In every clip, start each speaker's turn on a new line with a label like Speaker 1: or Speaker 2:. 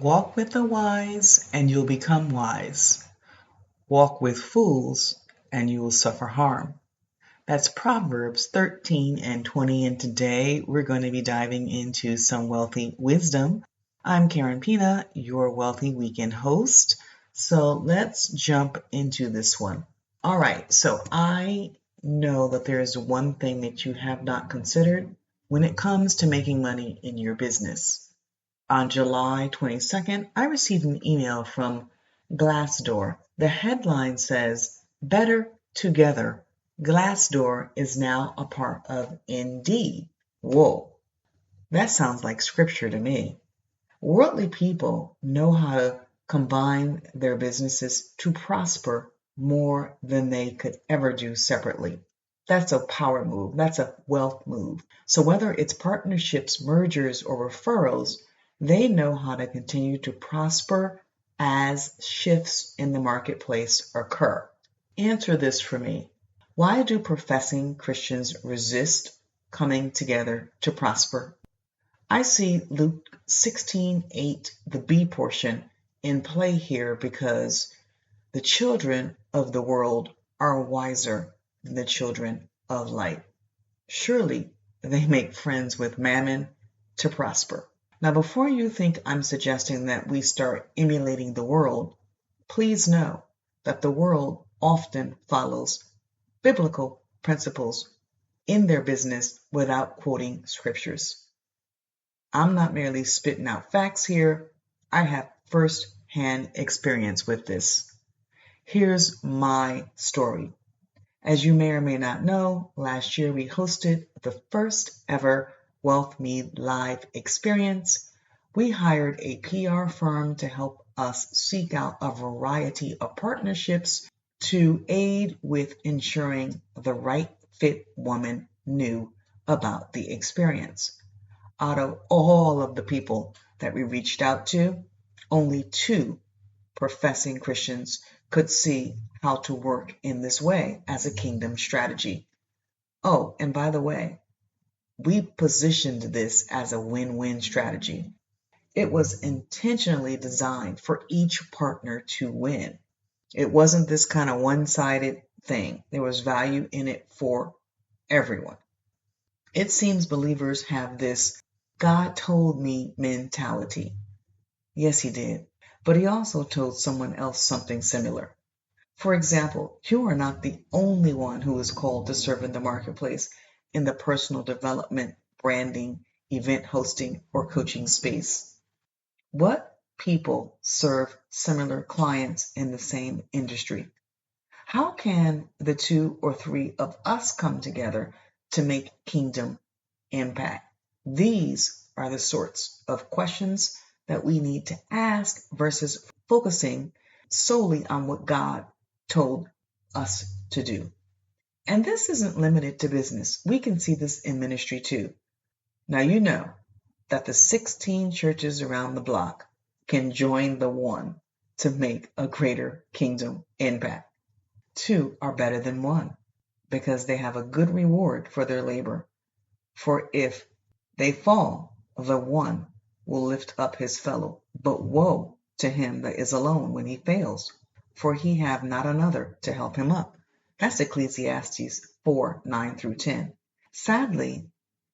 Speaker 1: Walk with the wise, and you'll become wise. Walk with fools, and you will suffer harm. That's Proverbs 13 and 20. And today we're going to be diving into some wealthy wisdom. I'm Karen Pina, your Wealthy Weekend host. So let's jump into this one. All right, so I know that there is one thing that you have not considered when it comes to making money in your business. On July 22nd, I received an email from Glassdoor. The headline says, Better Together. Glassdoor is now a part of Indeed. Whoa, that sounds like scripture to me. Worldly people know how to combine their businesses to prosper more than they could ever do separately. That's a power move. That's a wealth move. So whether it's partnerships, mergers, or referrals, they know how to continue to prosper as shifts in the marketplace occur. Answer this for me. Why do professing Christians resist coming together to prosper? I see Luke 16:8, the B portion, in play here because the children of the world are wiser than the children of light. Surely they make friends with mammon to prosper. Now, before you think I'm suggesting that we start emulating the world, please know that the world often follows biblical principles in their business without quoting scriptures. I'm not merely spitting out facts here. I have first-hand experience with this. Here's my story. As you may or may not know, last year we hosted the first ever Wealth Me Live experience. We hired a PR firm to help us seek out a variety of partnerships to aid with ensuring the right fit woman knew about the experience. Out of all of the people that we reached out to, only 2 professing Christians could see how to work in this way as a kingdom strategy. Oh, and by the way, we positioned this as a win-win strategy. It was intentionally designed for each partner to win. It wasn't this kind of one-sided thing. There was value in it for everyone. It seems believers have this God told me mentality. Yes, he did. But he also told someone else something similar. For example, you are not the only one who is called to serve in the marketplace in the personal development, branding, event hosting, or coaching space. What people serve similar clients in the same industry? How can the 2 or 3 of us come together to make kingdom impact? These are the sorts of questions that we need to ask versus focusing solely on what God told us to do. And this isn't limited to business. We can see this in ministry too. Now you know that the 16 churches around the block can join the one to make a greater kingdom impact. 2 are better than 1 because they have a good reward for their labor. For if they fall, the one will lift up his fellow. But woe to him that is alone when he fails, for he have not another to help him up. That's Ecclesiastes 4:9 through 10. Sadly,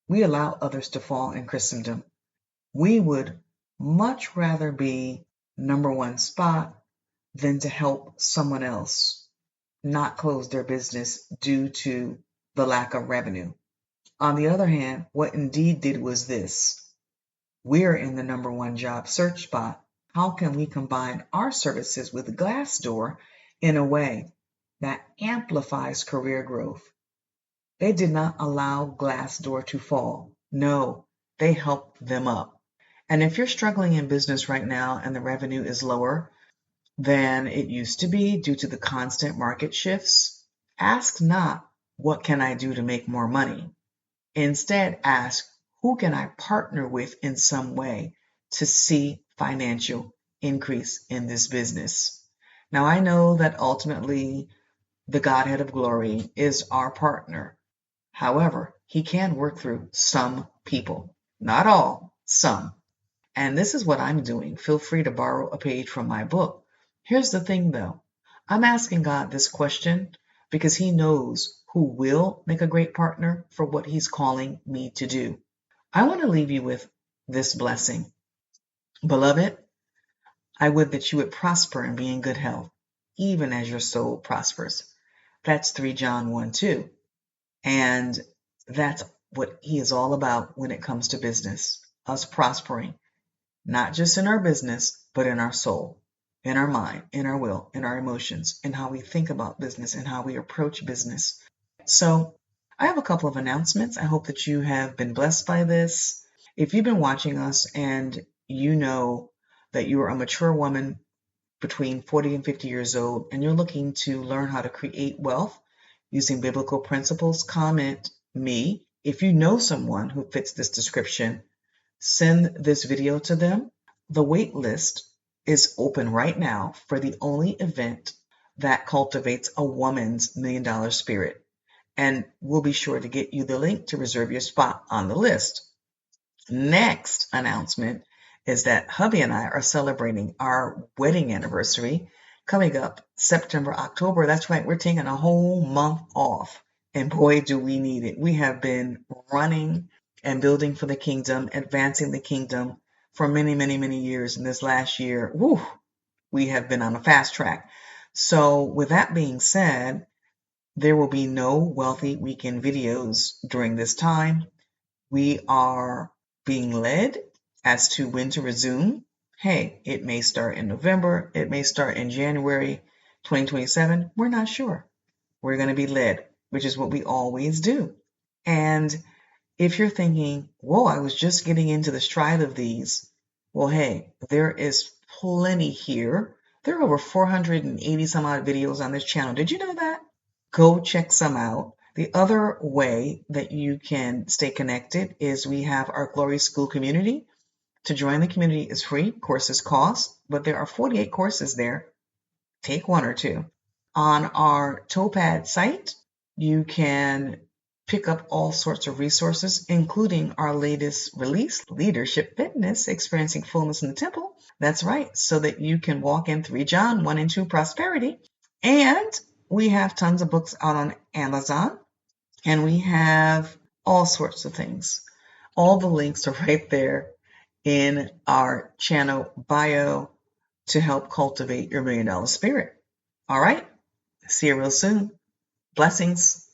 Speaker 1: we allow others to fall in Christendom. We would much rather be number 1 spot than to help someone else not close their business due to the lack of revenue. On the other hand, what Indeed did was this. We're in the number 1 job search spot. How can we combine our services with Glassdoor in a way that amplifies career growth? They did not allow Glassdoor to fall. No, they helped them up. And if you're struggling in business right now and the revenue is lower than it used to be due to the constant market shifts, ask not, what can I do to make more money? Instead, ask, who can I partner with in some way to see financial increase in this business? Now, I know that ultimately the Godhead of glory is our partner. However, he can work through some people, not all, some. And this is what I'm doing. Feel free to borrow a page from my book. Here's the thing though. I'm asking God this question because He knows who will make a great partner for what He's calling me to do. I want to leave you with this blessing. Beloved, I would that you would prosper and be in good health, even as your soul prospers. That's 3 John 1:2. And that's what He is all about when it comes to business, us prospering, not just in our business, but in our soul, in our mind, in our will, in our emotions, in how we think about business and how we approach business. So I have a couple of announcements. I hope that you have been blessed by this. If you've been watching us and you know that you are a mature woman between 40 and 50 years old and you're looking to learn how to create wealth using biblical principles, comment me. If you know someone who fits this description, send this video to them. The wait list is open right now for the only event that cultivates a woman's $1 million spirit. And we'll be sure to get you the link to reserve your spot on the list. Next announcement is that hubby and I are celebrating our wedding anniversary coming up September, October. That's right, we're taking a whole month off. And boy, do we need it. We have been running and building for the kingdom, advancing the kingdom for many, many, many years. And this last year, we have been on a fast track. So with that being said, there will be no Wealthy Weekend videos during this time. We are being led as to when to resume. Hey, it may start in November, it may start in January 2027. We're not sure. We're going to be led, which is what we always do. And if you're thinking, whoa, I was just getting into the stride of these, well, hey, there is plenty here. There are over 480 some odd videos on this channel. Did you know that? Go check some out. The other way that you can stay connected is we have our Glory School community. To join the community is free. Courses cost, but there are 48 courses there. Take one or two. On our Topad site, you can pick up all sorts of resources, including our latest release, Leadership Fitness, Experiencing Fullness in the Temple. That's right, so that you can walk in 3 John 1 and 2 prosperity. And we have tons of books out on Amazon, and we have all sorts of things. All the links are right there in our channel bio to help cultivate your $1 million spirit. All right, see you real soon. Blessings.